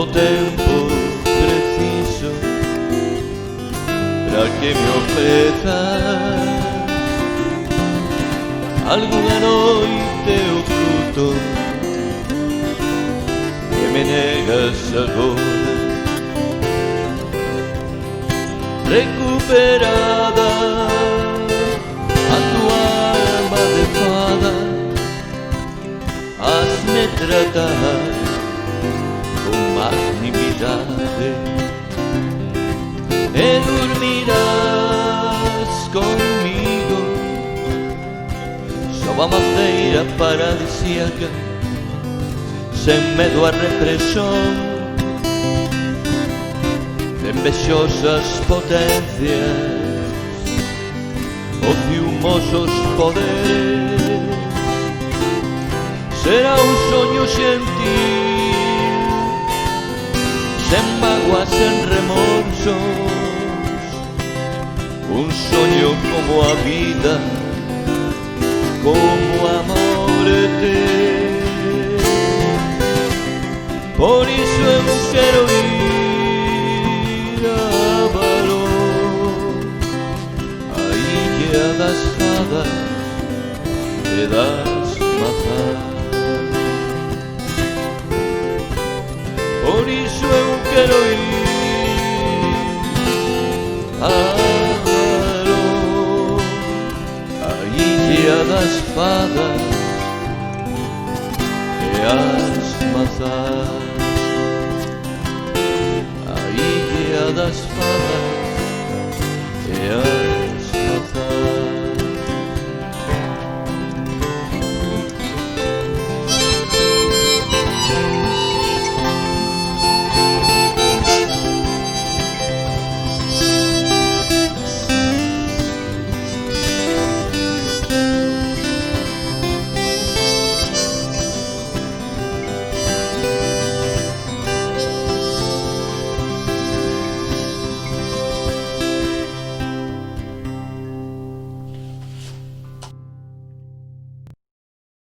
tempo preciso para que me ofrezas alguna noite o fruto que me negas agora. Recuperada a tua alma de fada, hazme tratar con magnimidade e dormirás conmigo sob a maceira paradisíaca, sen medo a represión de envexosas potencias o ciumosos poderes. Será un soño xentil, sen mágoas, sen remorsos, un soño como a vida, como a morte. Por iso eu quero ir a Valor, a illa das fadas e das mazás. Por iso eu quero ir a Valor, a illa das fadas e as mazás, a illa das